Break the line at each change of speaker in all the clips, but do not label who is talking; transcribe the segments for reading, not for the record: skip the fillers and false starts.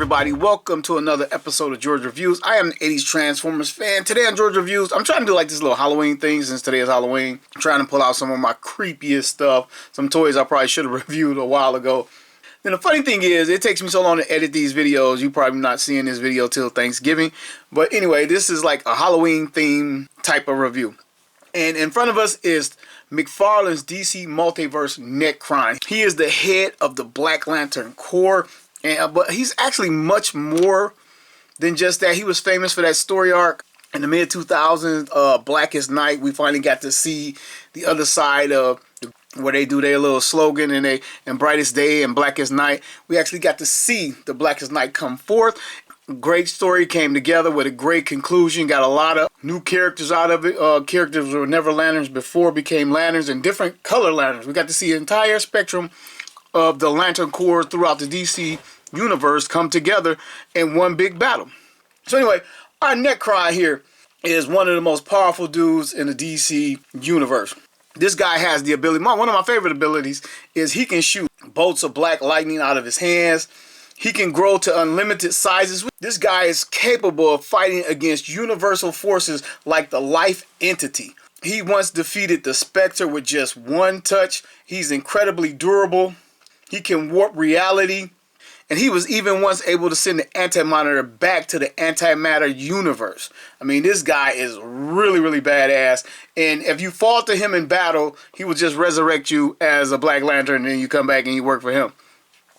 everybody, welcome to another episode of George Reviews. I am an 80s Transformers fan. Today on George Reviews, I'm trying to do like this little Halloween thing since today is Halloween. I'm trying to pull out some of my creepiest stuff, some toys I probably should have reviewed a while ago. And the funny thing is, it takes me so long to edit these videos, you're probably not seeing this video till Thanksgiving. But anyway, this is like a Halloween theme type of review. And in front of us is McFarlane's DC Multiverse Nekron. He is the head of the Black Lantern Corp. But he's actually much more than just that. He was famous for that story arc in the mid-2000s, Blackest Night. We finally got to see the other side of where they do their little slogan and Brightest Day and Blackest Night. We actually got to see the Blackest Night come forth. Great story came together with a great conclusion. Got a lot of new characters out of it. Characters who were never lanterns before became lanterns, and different color lanterns. We got to see the entire spectrum of the Lantern Corps throughout the DC universe come together in one big battle. So anyway, our Nekron here is one of the most powerful dudes in the DC universe. This guy has the ability, one of my favorite abilities is he can shoot bolts of black lightning out of his hands. He can grow to unlimited sizes. This guy is capable of fighting against universal forces like the Life Entity. He once defeated the Spectre with just one touch. He's incredibly durable. He can warp reality. And he was even once able to send the Anti-Monitor back to the antimatter universe. I mean, this guy is really, really badass. And if you fall to him in battle, he will just resurrect you as a Black Lantern, and then you come back and you work for him.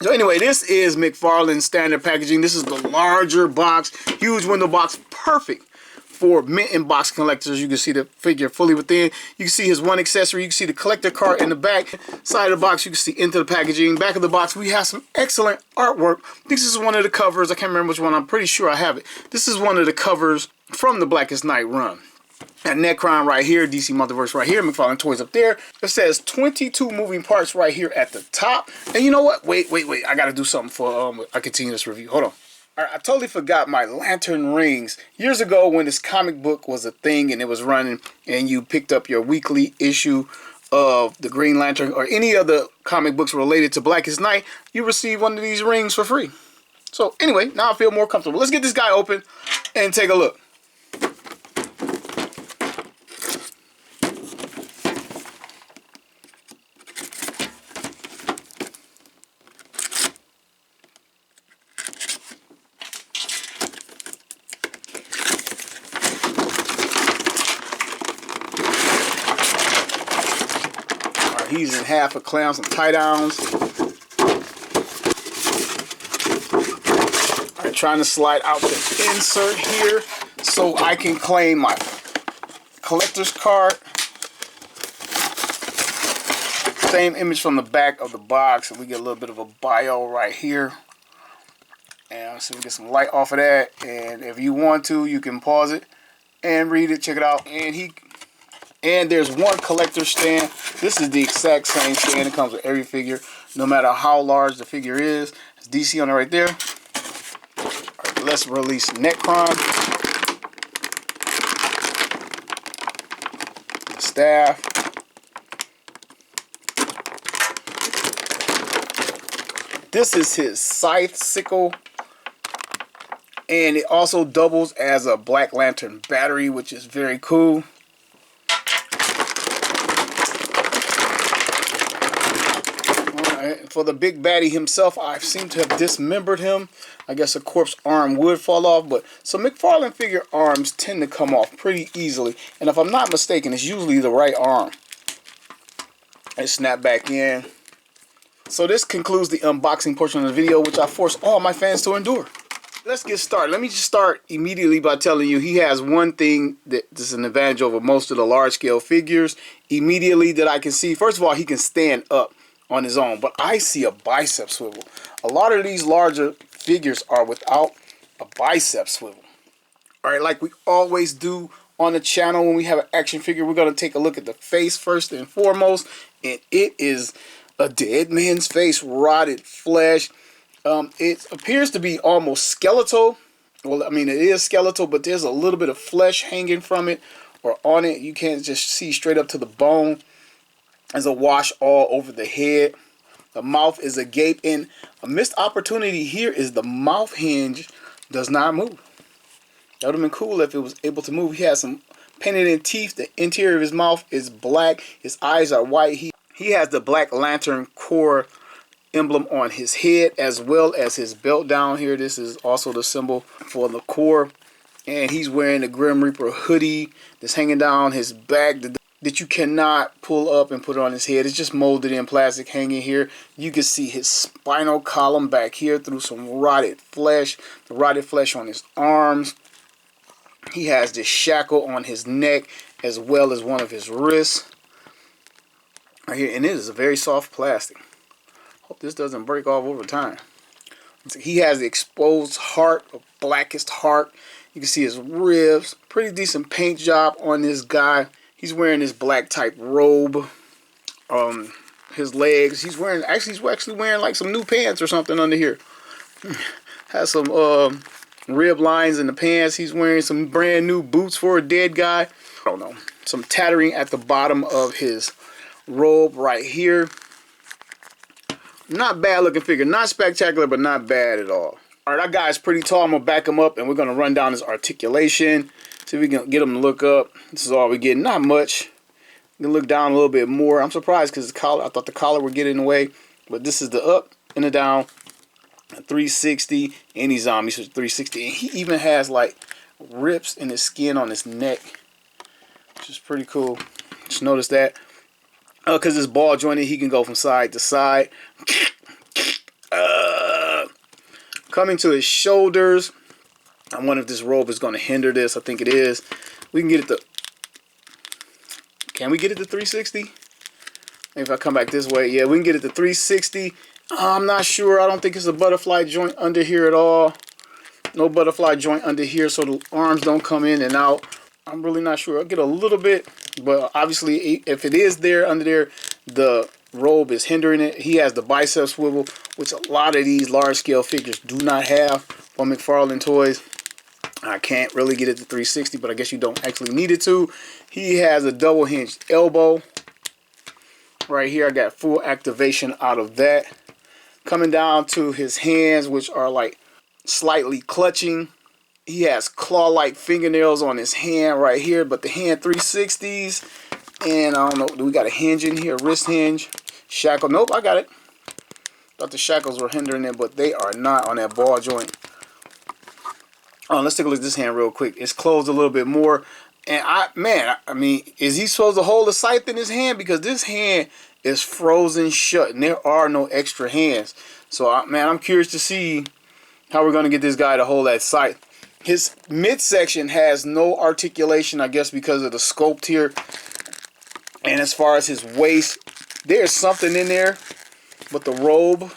So anyway, this is McFarlane's standard packaging. This is the larger box, huge window box, perfect for mint in box collectors. You can see the figure fully within. You can see his one accessory. You can see the collector card in the back side of the box. You can see into the packaging. Back of the box, we have some excellent artwork. This is one of the covers. I can't remember which one. I'm pretty sure I have it. This is one of the covers from the Blackest Night run. And Nekron right here, DC Multiverse right here, McFarlane Toys up there. It says 22 moving parts right here at the top. And you know what? Wait. I got to do something for I continue this review. Hold on. I totally forgot my lantern rings. Years ago when this comic book was a thing and it was running and you picked up your weekly issue of the Green Lantern or any other comic books related to Blackest Night, you receive one of these rings for free. So anyway, now I feel more comfortable. Let's get this guy open and take a look. He's in half a clown, some tie downs. I'm trying to slide out the insert here so I can claim my collector's card. Same image from the back of the box, and we get a little bit of a bio right here. And so we get some light off of that. And if you want to, you can pause it and read it, check it out. And there's one collector stand. This is the exact same stand. It comes with every figure, no matter how large the figure is. It's DC on it right there. All right, let's release Nekron. The staff. This is his scythe sickle. And it also doubles as a Black Lantern battery, which is very cool. For the big baddie himself, I seem to have dismembered him. I guess a corpse arm would fall off, but some McFarlane figure arms tend to come off pretty easily. And if I'm not mistaken, it's usually the right arm. And snap back in. So this concludes the unboxing portion of the video, which I force all my fans to endure. Let's get started. Let me just start immediately by telling you he has one thing that is an advantage over most of the large scale figures immediately that I can see. First of all, he can stand up on his own, but I see a bicep swivel. A lot of these larger figures are without a bicep swivel. All right, like we always do on the channel when we have an action figure, we're going to take a look at the face first and foremost, and it is a dead man's face, rotted flesh. It appears to be almost skeletal. Well, I mean, it is skeletal, but there's a little bit of flesh hanging from it or on it. You can't just see straight up to the bone. There's a wash all over the head. The mouth is agape, and a missed opportunity here is the mouth hinge does not move. That would have been cool if it was able to move. He has some painted in teeth. The interior of his mouth is black. His eyes are white. He has the Black Lantern Corp emblem on his head as well as his belt down here. This is also the symbol for the Corp. And he's wearing the Grim Reaper hoodie that's hanging down his back that you cannot pull up and put on his head. It's just molded in plastic hanging here. You can see his spinal column back here through some rotted flesh. The rotted flesh on his arms. He has this shackle on his neck as well as one of his wrists. Right here. And it is a very soft plastic. Hope this doesn't break off over time. He has the exposed heart, a Blackest heart. You can see his ribs. Pretty decent paint job on this guy. He's wearing this black type robe. His legs. He's actually wearing like some new pants or something under here. Has some rib lines in the pants. He's wearing some brand new boots for a dead guy. I don't know. Some tattering at the bottom of his robe right here. Not bad looking figure. Not spectacular, but not bad at all. Alright, our guy's pretty tall. I'm going to back him up and we're going to run down his articulation. See if we can get him to look up. This is all we get. Not much. We can look down a little bit more. I'm surprised because the collar, I thought the collar would get in the way. But this is the up and the down. A 360. And he's on me. So 360. And he even has like rips in his skin on his neck. Which is pretty cool. Just notice that. Because it's ball jointed, he can go from side to side. Coming to his shoulders. I wonder if this robe is going to hinder this. I think it is. We can get it to... Can we get it to 360? Maybe if I come back this way. Yeah, we can get it to 360. I'm not sure. I don't think it's a butterfly joint under here at all. No butterfly joint under here, so the arms don't come in and out. I'm really not sure. I'll get a little bit, but obviously if it is there under there, the robe is hindering it. He has the bicep swivel, which a lot of these large scale figures do not have from McFarlane Toys. I can't really get it to 360, but I guess you don't actually need it to. He has a double hinged elbow. Right here, I got full activation out of that. Coming down to his hands, which are like slightly clutching. He has claw-like fingernails on his hand right here, but the hand 360s. And I don't know, do we got a hinge in here? A wrist hinge? Shackle? Nope, I got it. Thought the shackles were hindering it, but they are not on that ball joint. Oh, let's take a look at this hand real quick. It's closed a little bit more. And I mean, is he supposed to hold a scythe in his hand? Because this hand is frozen shut, and there are no extra hands. So, I'm curious to see how we're going to get this guy to hold that scythe. His midsection has no articulation, I guess, because of the sculpt here. And as far as his waist, there's something in there, but the robe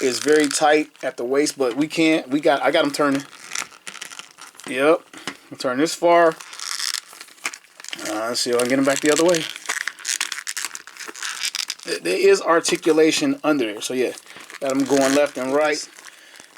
is very tight at the waist. But we can't. I got him turning. Yep, I'll turn this far. Let's see if I can get him back the other way. There is articulation under there, so yeah, got him going left and right.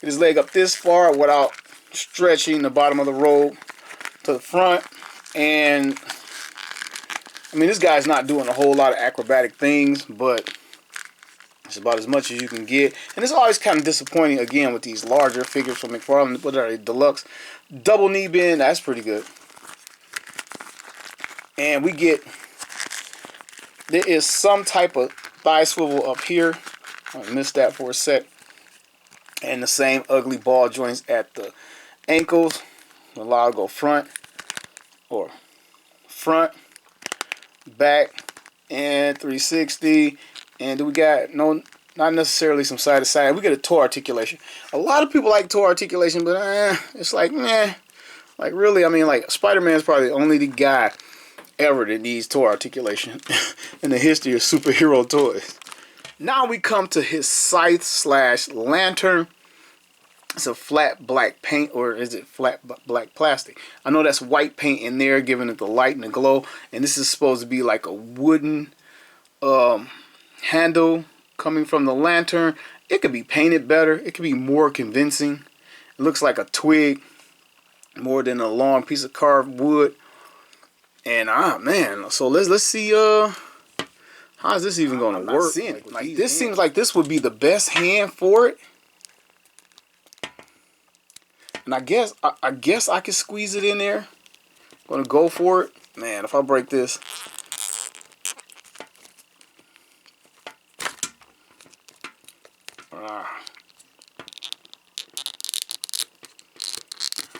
Get his leg up this far without stretching the bottom of the robe to the front. And I mean, this guy's not doing a whole lot of acrobatic things, but it's about as much as you can get. And it's always kind of disappointing again with these larger figures from McFarlane. What are they? Deluxe. Double knee bend. That's pretty good. And we get... There is some type of thigh swivel up here. I missed that for a sec. And the same ugly ball joints at the ankles. Allow to go front or front, back, and 360. And do we got not necessarily some side to side. We get a toe articulation. A lot of people like toe articulation, but it's like meh. Like really, I mean, like Spider-Man's probably the only guy ever that needs toe articulation in the history of superhero toys. Now we come to his scythe slash lantern. It's a flat black paint, or is it flat black plastic? I know that's white paint in there, giving it the light and the glow. And this is supposed to be like a wooden handle coming from the lantern. It could be painted better. It could be more convincing. It looks like a twig more than a long piece of carved wood. And man, so let's see how How is this even going to work? Like this seems like this would be the best hand for it. And I guess I can squeeze it in there. Gonna go for it. Man, if I break this.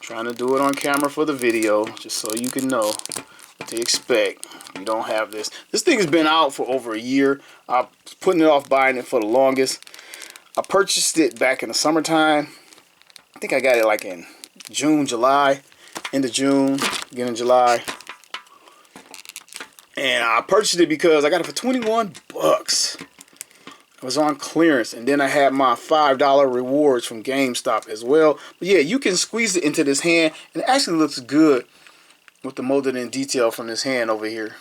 Trying to do it on camera for the video, just so you can know what to expect. You don't have this. This thing has been out for over a year. I was putting it off buying it for the longest. I purchased it back in the summertime. I think I got it like in June, July, end of June, beginning of July. And I purchased it because I got it for 21 bucks. It was on clearance, and then I had my $5 rewards from GameStop as well. But yeah, you can squeeze it into this hand, and it actually looks good with the molded in detail from this hand over here.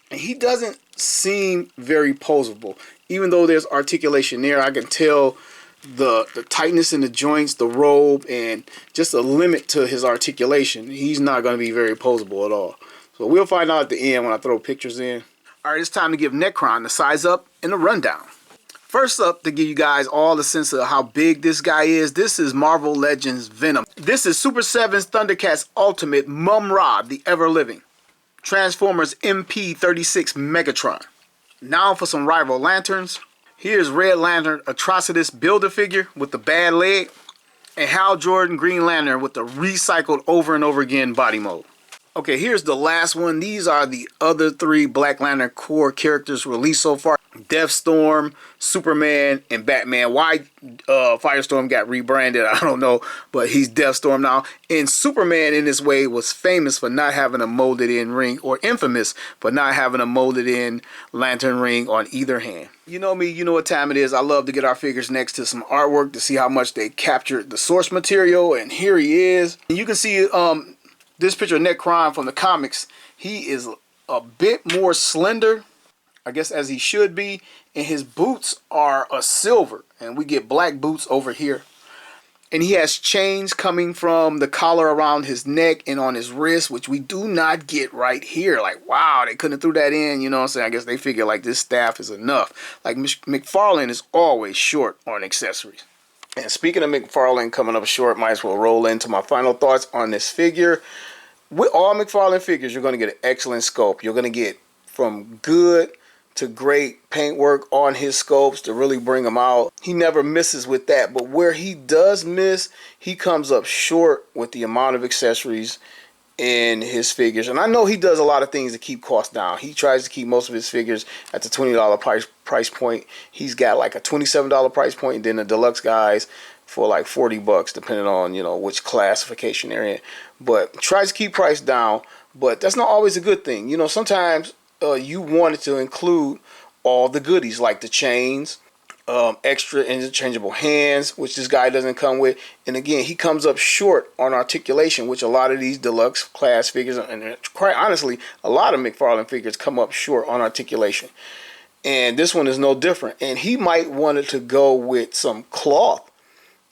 And he doesn't seem very posable. Even though there's articulation there, I can tell the tightness in the joints, the robe, and just a limit to his articulation. He's not going to be very posable at all. So we'll find out at the end when I throw pictures in. Alright, it's time to give Nekron the size up and the rundown. First up, to give you guys all the sense of how big this guy is, this is Marvel Legends Venom. This is Super 7's Thundercats Ultimate Mum-Ra, the Ever-Living. Transformers MP36 Megatron. Now for some rival lanterns. Here's Red Lantern Atrocitus Build-A-Figure with the bad leg. And Hal Jordan Green Lantern with the recycled over and over again body mold. Okay, here's the last one. These are the other 3 Black Lantern Corp characters released so far. Deathstorm, Superman, and Batman. Why Firestorm got rebranded, I don't know, but he's Deathstorm now. And Superman in this way was famous for not having a molded in ring, or infamous for not having a molded in lantern ring on either hand. You know me, you know what time it is. I love to get our figures next to some artwork to see how much they captured the source material, and here he is. And you can see this picture of Nekron from the comics. He is a bit more slender, I guess, as he should be, and his boots are a silver, and we get black boots over here. And he has chains coming from the collar around his neck and on his wrist, which we do not get right here. Like, wow, they couldn't have threw that in, you know what I'm saying? I guess they figure like this staff is enough. Like, McFarlane is always short on accessories. And speaking of McFarlane coming up short, might as well roll into my final thoughts on this figure. With all McFarlane figures, you're going to get an excellent sculpt. You're going to get from good to great paintwork on his sculpts to really bring him out. He never misses with that, but where he does miss, he comes up short with the amount of accessories in his figures. And I know he does a lot of things to keep costs down. He tries to keep most of his figures at the $20 price point. He's got like a $27 price point, and then the deluxe guys for like 40 bucks, depending on, you know, which classification they're in. But tries to keep price down, but that's not always a good thing. You know, sometimes you wanted to include all the goodies, like the chains, extra interchangeable hands, which this guy doesn't come with. And again, he comes up short on articulation, which a lot of these deluxe class figures, and quite honestly, a lot of McFarlane figures come up short on articulation. And this one is no different. And he might want to go with some cloth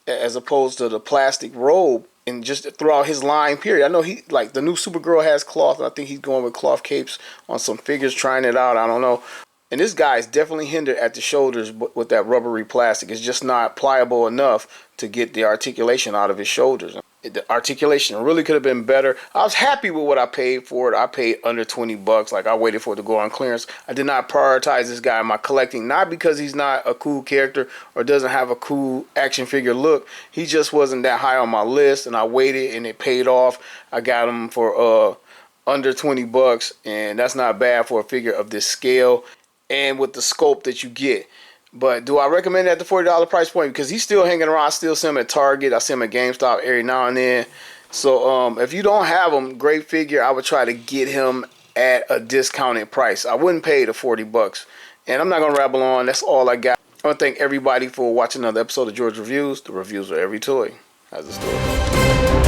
as opposed to the plastic robe, and just throughout his line period. I know he, like, the new Supergirl has cloth, and I think he's going with cloth capes on some figures, trying it out. I don't know. And this guy is definitely hindered at the shoulders with that rubbery plastic. It's just not pliable enough to get the articulation out of his shoulders. The articulation really could have been better. I was happy with what I paid for it. I paid under 20 bucks. Like, I waited for it to go on clearance. I did not prioritize this guy in my collecting, not because he's not a cool character or doesn't have a cool action figure look. He just wasn't that high on my list, and I waited, and it paid off. I got him for under 20 bucks, and that's not bad for a figure of this scale and with the scope that you get. But do I recommend it at the $40 price point? Because he's still hanging around. I still see him at Target. I see him at GameStop every now and then. So if you don't have him, great figure. I would try to get him at a discounted price. I wouldn't pay the 40 bucks. And I'm not going to rabble on. That's all I got. I want to thank everybody for watching another episode of George Reviews. The reviews of every toy has a story.